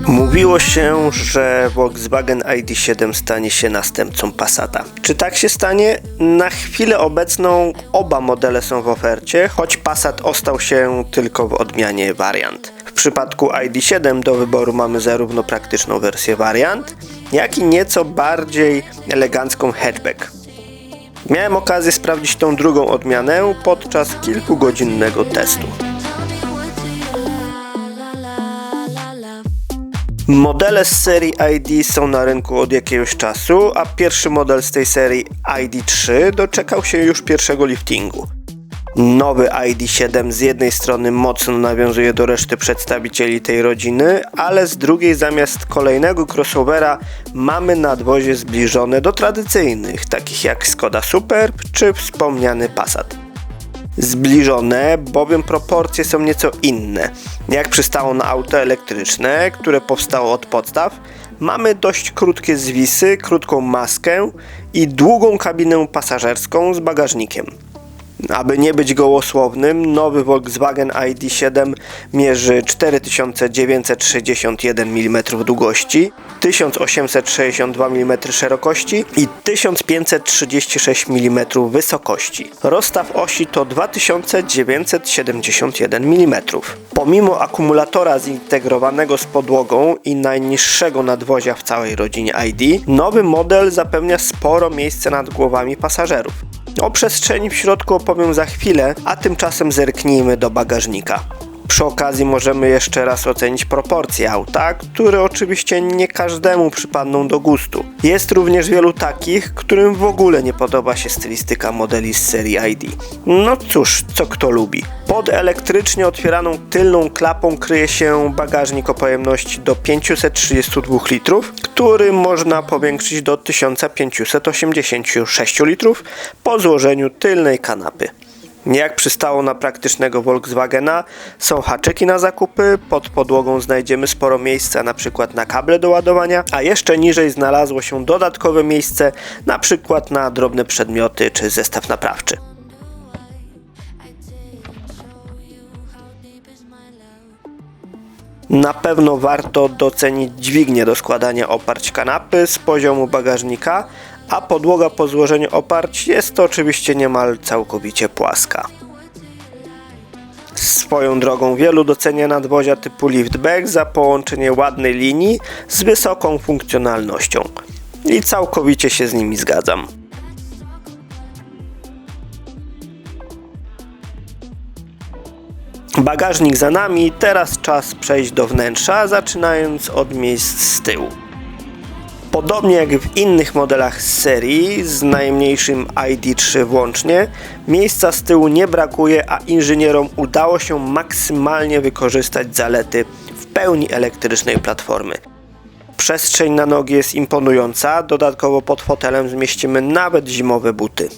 Mówiło się, że Volkswagen ID.7 stanie się następcą Passata. Czy tak się stanie? Na chwilę obecną oba modele są w ofercie, choć Passat ostał się tylko w odmianie Variant. W przypadku ID.7 do wyboru mamy zarówno praktyczną wersję Variant, jak i nieco bardziej elegancką hatchback. Miałem okazję sprawdzić tą drugą odmianę podczas kilkugodzinnego testu. Modele z serii ID są na rynku od jakiegoś czasu, a pierwszy model z tej serii ID.3 doczekał się już pierwszego liftingu. Nowy ID.7 z jednej strony mocno nawiązuje do reszty przedstawicieli tej rodziny, ale z drugiej zamiast kolejnego crossovera mamy nadwozie zbliżone do tradycyjnych, takich jak Skoda Superb czy wspomniany Passat. Zbliżone, bowiem proporcje są nieco inne. Jak przystało na auto elektryczne, które powstało od podstaw, mamy dość krótkie zwisy, krótką maskę i długą kabinę pasażerską z bagażnikiem. Aby nie być gołosłownym, nowy Volkswagen ID.7 mierzy 4961 mm długości, 1862 mm szerokości i 1536 mm wysokości. Rozstaw osi to 2971 mm. Pomimo akumulatora zintegrowanego z podłogą i najniższego nadwozia w całej rodzinie ID, nowy model zapewnia sporo miejsca nad głowami pasażerów. O przestrzeni w środku opowiem za chwilę, a tymczasem zerknijmy do bagażnika. Przy okazji możemy jeszcze raz ocenić proporcje auta, które oczywiście nie każdemu przypadną do gustu. Jest również wielu takich, którym w ogóle nie podoba się stylistyka modeli z serii ID. No cóż, co kto lubi. Pod elektrycznie otwieraną tylną klapą kryje się bagażnik o pojemności do 532 litrów, który można powiększyć do 1586 litrów po złożeniu tylnej kanapy. Jak przystało na praktycznego Volkswagena, są haczyki na zakupy, pod podłogą znajdziemy sporo miejsca np. na kable do ładowania, a jeszcze niżej znalazło się dodatkowe miejsce np. na drobne przedmioty czy zestaw naprawczy. Na pewno warto docenić dźwignię do składania oparć kanapy z poziomu bagażnika, a podłoga po złożeniu oparć jest to oczywiście niemal całkowicie płaska. Swoją drogą wielu docenia nadwozia typu liftback za połączenie ładnej linii z wysoką funkcjonalnością i całkowicie się z nimi zgadzam. Bagażnik za nami, teraz czas przejść do wnętrza, zaczynając od miejsc z tyłu. Podobnie jak w innych modelach z serii, z najmniejszym ID.3 włącznie, miejsca z tyłu nie brakuje, a inżynierom udało się maksymalnie wykorzystać zalety w pełni elektrycznej platformy. Przestrzeń na nogi jest imponująca, dodatkowo pod fotelem zmieścimy nawet zimowe buty.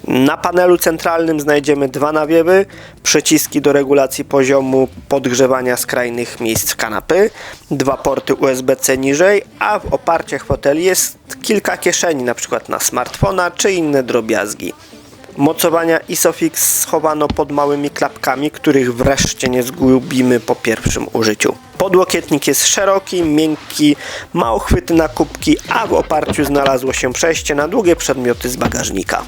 Na panelu centralnym znajdziemy dwa nawiewy, przyciski do regulacji poziomu podgrzewania skrajnych miejsc kanapy, dwa porty USB-C niżej, a w oparciach foteli jest kilka kieszeni, np. na smartfona czy inne drobiazgi. Mocowania ISOFIX schowano pod małymi klapkami, których wreszcie nie zgubimy po pierwszym użyciu. Podłokietnik jest szeroki, miękki, ma uchwyty na kubki, a w oparciu znalazło się przejście na długie przedmioty z bagażnika.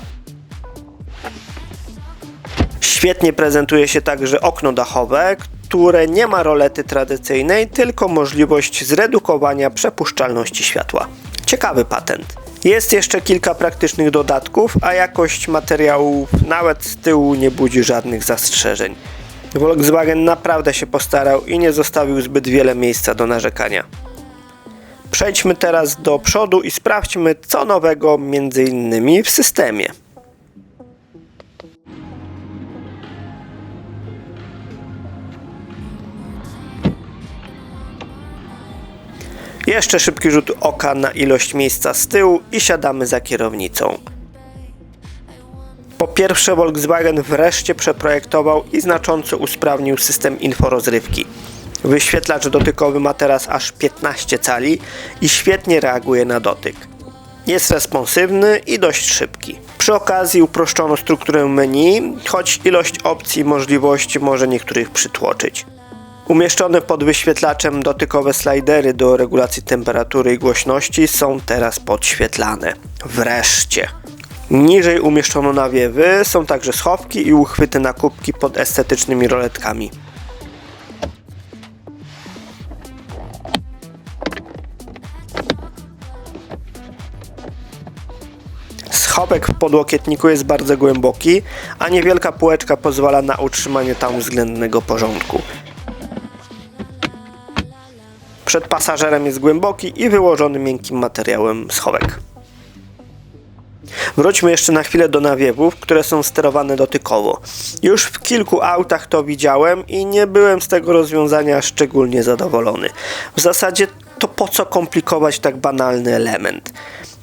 Świetnie prezentuje się także okno dachowe, które nie ma rolety tradycyjnej, tylko możliwość zredukowania przepuszczalności światła. Ciekawy patent. Jest jeszcze kilka praktycznych dodatków, a jakość materiałów nawet z tyłu nie budzi żadnych zastrzeżeń. Volkswagen naprawdę się postarał i nie zostawił zbyt wiele miejsca do narzekania. Przejdźmy teraz do przodu i sprawdźmy, co nowego m.in. w systemie. Jeszcze szybki rzut oka na ilość miejsca z tyłu i siadamy za kierownicą. Po pierwsze, Volkswagen wreszcie przeprojektował i znacząco usprawnił system inforozrywki. Wyświetlacz dotykowy ma teraz aż 15 cali i świetnie reaguje na dotyk. Jest responsywny i dość szybki. Przy okazji uproszczono strukturę menu, choć ilość opcji i możliwości może niektórych przytłoczyć. Umieszczone pod wyświetlaczem dotykowe slajdery do regulacji temperatury i głośności są teraz podświetlane. Wreszcie! Niżej umieszczono nawiewy, są także schowki i uchwyty na kubki pod estetycznymi roletkami. Schowek w podłokietniku jest bardzo głęboki, a niewielka półeczka pozwala na utrzymanie tam względnego porządku. Przed pasażerem jest głęboki i wyłożony miękkim materiałem schowek. Wróćmy jeszcze na chwilę do nawiewów, które są sterowane dotykowo. Już w kilku autach to widziałem i nie byłem z tego rozwiązania szczególnie zadowolony. W zasadzie to po co komplikować tak banalny element?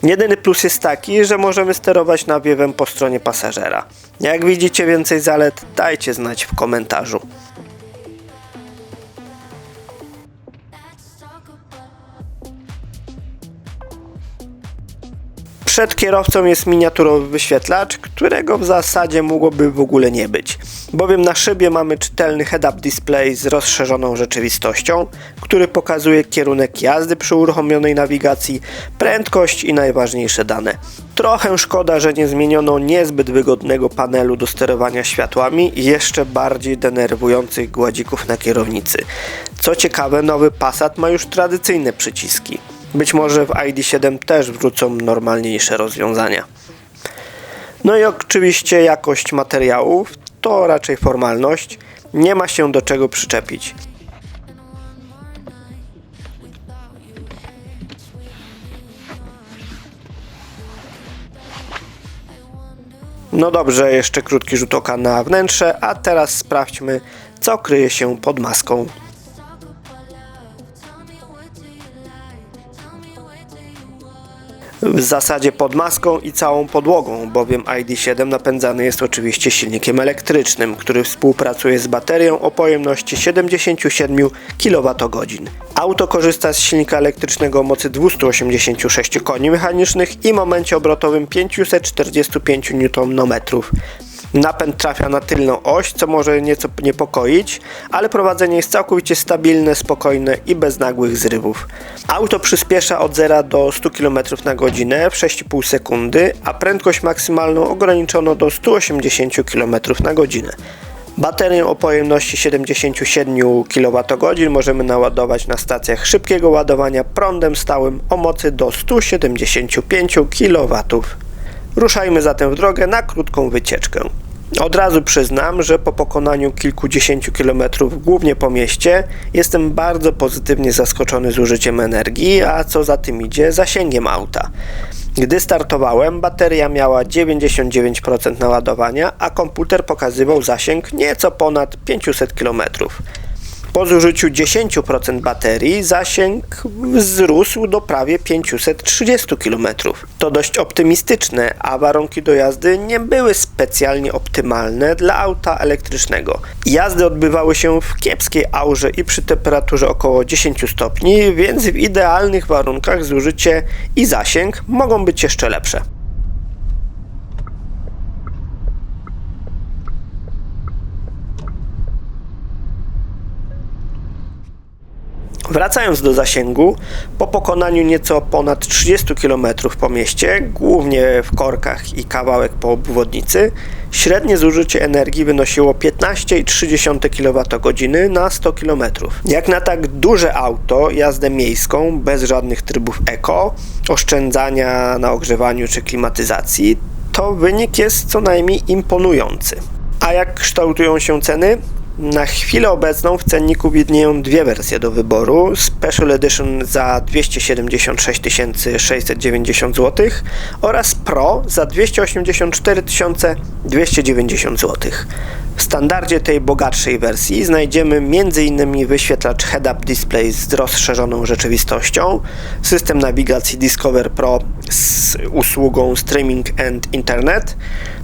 Jedyny plus jest taki, że możemy sterować nawiewem po stronie pasażera. Jak widzicie więcej zalet, dajcie znać w komentarzu. Przed kierowcą jest miniaturowy wyświetlacz, którego w zasadzie mogłoby w ogóle nie być, bowiem na szybie mamy czytelny head-up display z rozszerzoną rzeczywistością, który pokazuje kierunek jazdy przy uruchomionej nawigacji, prędkość i najważniejsze dane. Trochę szkoda, że nie zmieniono niezbyt wygodnego panelu do sterowania światłami i jeszcze bardziej denerwujących gładzików na kierownicy. Co ciekawe, nowy Passat ma już tradycyjne przyciski. Być może w ID.7 też wrócą normalniejsze rozwiązania. No i oczywiście jakość materiałów to raczej formalność, nie ma się do czego przyczepić. No dobrze, jeszcze krótki rzut oka na wnętrze, a teraz sprawdźmy, co kryje się pod maską. W zasadzie pod maską i całą podłogą, bowiem ID.7 napędzany jest oczywiście silnikiem elektrycznym, który współpracuje z baterią o pojemności 77 kWh. Auto korzysta z silnika elektrycznego o mocy 286 koni mechanicznych i momencie obrotowym 545 Nm. Napęd trafia na tylną oś, co może nieco niepokoić, ale prowadzenie jest całkowicie stabilne, spokojne i bez nagłych zrywów. Auto przyspiesza od 0 do 100 km na godzinę w 6,5 sekundy, a prędkość maksymalną ograniczono do 180 km na godzinę. Baterię o pojemności 77 kWh możemy naładować na stacjach szybkiego ładowania prądem stałym o mocy do 175 kW. Ruszajmy zatem w drogę na krótką wycieczkę. Od razu przyznam, że po pokonaniu kilkudziesięciu kilometrów głównie po mieście jestem bardzo pozytywnie zaskoczony zużyciem energii, a co za tym idzie zasięgiem auta. Gdy startowałem, bateria miała 99% naładowania, a komputer pokazywał zasięg nieco ponad 500 km. Po zużyciu 10% baterii zasięg wzrósł do prawie 530 km. To dość optymistyczne, a warunki do jazdy nie były specjalnie optymalne dla auta elektrycznego. Jazdy odbywały się w kiepskiej aurze i przy temperaturze około 10 stopni, więc w idealnych warunkach zużycie i zasięg mogą być jeszcze lepsze. Wracając do zasięgu, po pokonaniu nieco ponad 30 km po mieście, głównie w korkach i kawałek po obwodnicy, średnie zużycie energii wynosiło 15,3 kWh na 100 km. Jak na tak duże auto, jazdę miejską, bez żadnych trybów eko, oszczędzania na ogrzewaniu czy klimatyzacji, to wynik jest co najmniej imponujący. A jak kształtują się ceny? Na chwilę obecną w cenniku widnieją dwie wersje do wyboru: Special Edition za 276 690 zł oraz Pro za 284 290 zł. W standardzie tej bogatszej wersji znajdziemy m.in. wyświetlacz head-up display z rozszerzoną rzeczywistością, system nawigacji Discover Pro z usługą Streaming and Internet,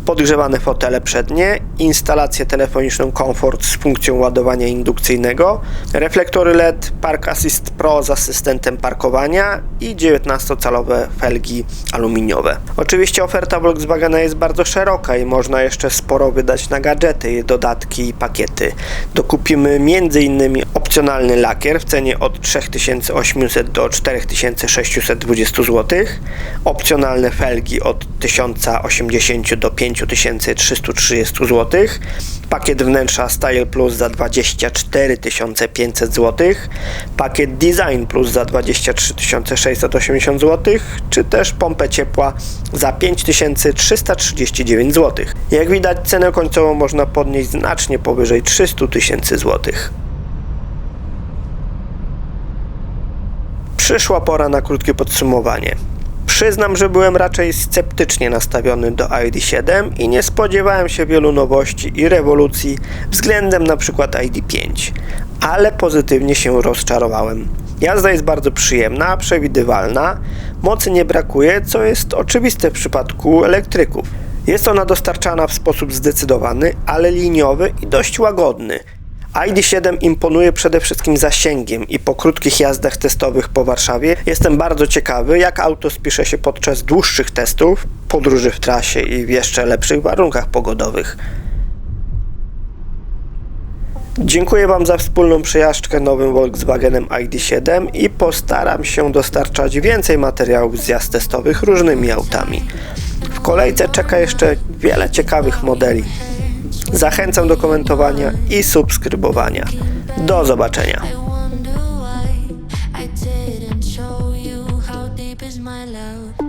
podgrzewane fotele przednie, instalację telefoniczną Comfort z funkcją ładowania indukcyjnego, reflektory LED, Park Assist Pro z asystentem parkowania i 19-calowe felgi aluminiowe. Oczywiście oferta Volkswagena jest bardzo szeroka i można jeszcze sporo wydać na gadżety, dodatki i pakiety. Dokupimy m.in. opcjonalny lakier w cenie od 3800 do 4620 zł, opcjonalne felgi od 1080 do 5330 zł, pakiet wnętrza Style Plus za 24 500 zł, pakiet Design Plus za 23 680 zł, czy też pompę ciepła za 5339 zł. Jak widać, cenę końcową można podnieść znacznie powyżej 300 000 zł. Przyszła pora na krótkie podsumowanie. Przyznam, że byłem raczej sceptycznie nastawiony do ID.7 i nie spodziewałem się wielu nowości i rewolucji względem np. ID.5, ale pozytywnie się rozczarowałem. Jazda jest bardzo przyjemna, przewidywalna, mocy nie brakuje, co jest oczywiste w przypadku elektryków. Jest ona dostarczana w sposób zdecydowany, ale liniowy i dość łagodny. ID.7 imponuje przede wszystkim zasięgiem i po krótkich jazdach testowych po Warszawie jestem bardzo ciekawy, jak auto spisze się podczas dłuższych testów, podróży w trasie i w jeszcze lepszych warunkach pogodowych. Dziękuję Wam za wspólną przejażdżkę nowym Volkswagenem ID.7 i postaram się dostarczać więcej materiałów z jazd testowych różnymi autami. W kolejce czeka jeszcze wiele ciekawych modeli. Zachęcam do komentowania i subskrybowania. Do zobaczenia. I didn't show you how deep is my love.